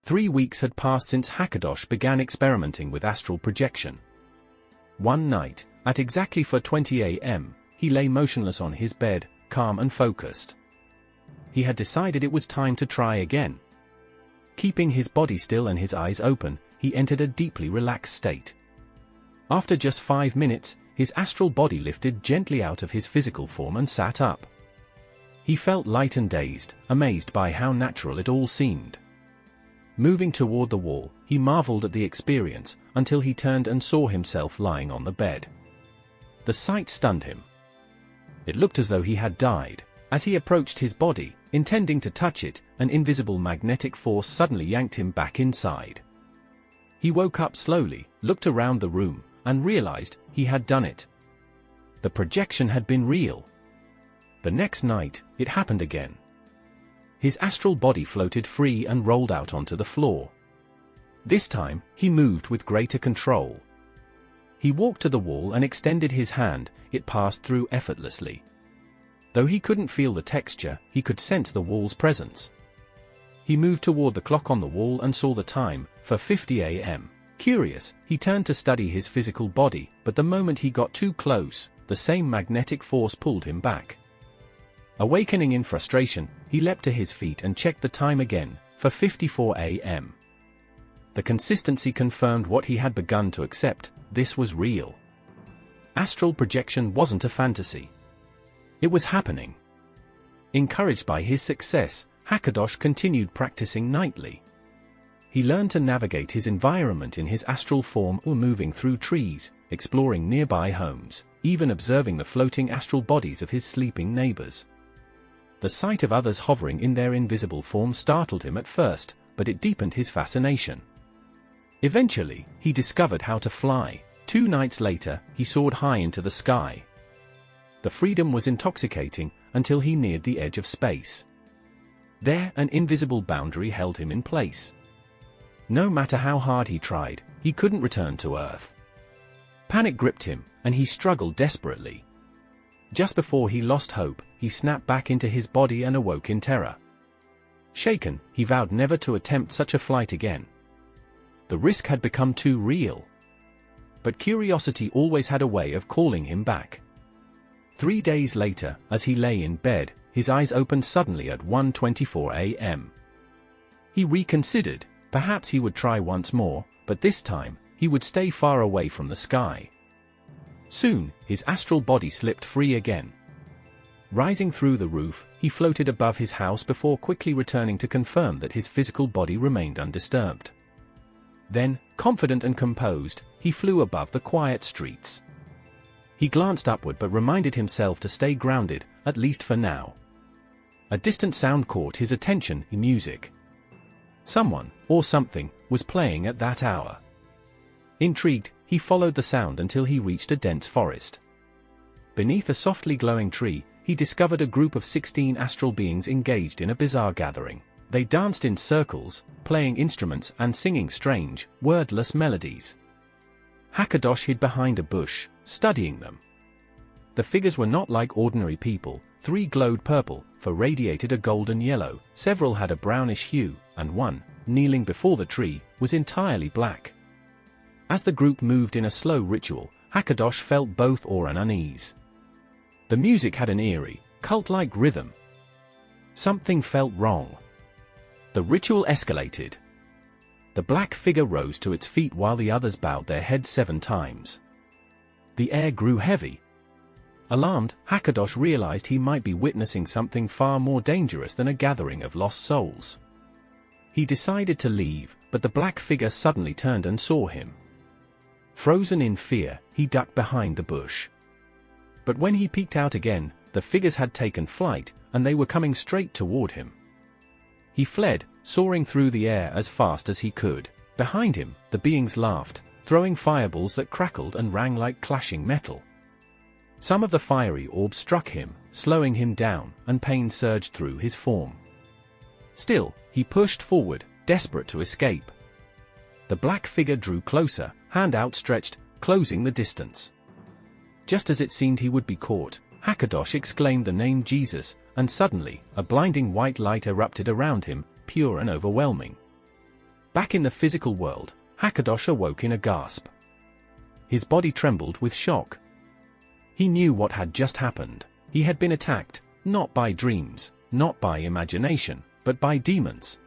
3 weeks had passed since Hakkadosh began experimenting with astral projection. One night, at exactly 4:20 a.m., he lay motionless on his bed, calm and focused. He had decided it was time to try again. Keeping his body still and his eyes open, he entered a deeply relaxed state. After just 5 minutes, his astral body lifted gently out of his physical form and sat up. He felt light and dazed, amazed by how natural it all seemed. Moving toward the wall, he marveled at the experience, until he turned and saw himself lying on the bed. The sight stunned him. It looked as though he had died. As he approached his body, intending to touch it, an invisible magnetic force suddenly yanked him back inside. He woke up slowly, looked around the room, and realized he had done it. The projection had been real. The next night, it happened again. His astral body floated free and rolled out onto the floor. This time, he moved with greater control. He walked to the wall and extended his hand. It passed through effortlessly. Though he couldn't feel the texture, he could sense the wall's presence. He moved toward the clock on the wall and saw the time, 4:50 a.m. Curious, he turned to study his physical body, but the moment he got too close, the same magnetic force pulled him back. Awakening in frustration, he leapt to his feet and checked the time again, 4:54 a.m. The consistency confirmed what he had begun to accept: this was real. Astral projection wasn't a fantasy. It was happening. Encouraged by his success, Hakkadosh continued practicing nightly. He learned to navigate his environment in his astral form, or moving through trees, exploring nearby homes, even observing the floating astral bodies of his sleeping neighbors. The sight of others hovering in their invisible form startled him at first, but it deepened his fascination. Eventually, he discovered how to fly. 2 nights later, he soared high into the sky. The freedom was intoxicating, until he neared the edge of space. There, an invisible boundary held him in place. No matter how hard he tried, he couldn't return to Earth. Panic gripped him, and he struggled desperately. Just before he lost hope, he snapped back into his body and awoke in terror. Shaken, he vowed never to attempt such a flight again. The risk had become too real. But curiosity always had a way of calling him back. 3 days later, as he lay in bed, his eyes opened suddenly at 1:24 a.m. He reconsidered. Perhaps he would try once more, but this time, he would stay far away from the sky. Soon, his astral body slipped free again. Rising through the roof, he floated above his house before quickly returning to confirm that his physical body remained undisturbed. Then, confident and composed, he flew above the quiet streets. He glanced upward but reminded himself to stay grounded, at least for now. A distant sound caught his attention: music. Someone, or something, was playing at that hour. Intrigued, he followed the sound until he reached a dense forest. Beneath a softly glowing tree, he discovered a group of 16 astral beings engaged in a bizarre gathering. They danced in circles, playing instruments and singing strange, wordless melodies. Hakkadosh hid behind a bush, studying them. The figures were not like ordinary people. 3 glowed purple, 4 radiated a golden yellow, several had a brownish hue, and one, kneeling before the tree, was entirely black. As the group moved in a slow ritual, Hakkadosh felt both awe and unease. The music had an eerie, cult-like rhythm. Something felt wrong. The ritual escalated. The black figure rose to its feet while the others bowed their heads 7 times. The air grew heavy. Alarmed, Hakkadosh realized he might be witnessing something far more dangerous than a gathering of lost souls. He decided to leave, but the black figure suddenly turned and saw him. Frozen in fear, he ducked behind the bush. But when he peeked out again, the figures had taken flight, and they were coming straight toward him. He fled, soaring through the air as fast as he could. Behind him, the beings laughed, throwing fireballs that crackled and rang like clashing metal. Some of the fiery orbs struck him, slowing him down, and pain surged through his form. Still, he pushed forward, desperate to escape. The black figure drew closer, hand outstretched, closing the distance. Just as it seemed he would be caught, Hakkadosh exclaimed the name Jesus, and suddenly, a blinding white light erupted around him, pure and overwhelming. Back in the physical world, Hakkadosh awoke in a gasp. His body trembled with shock. He knew what had just happened. He had been attacked, not by dreams, not by imagination, but by demons.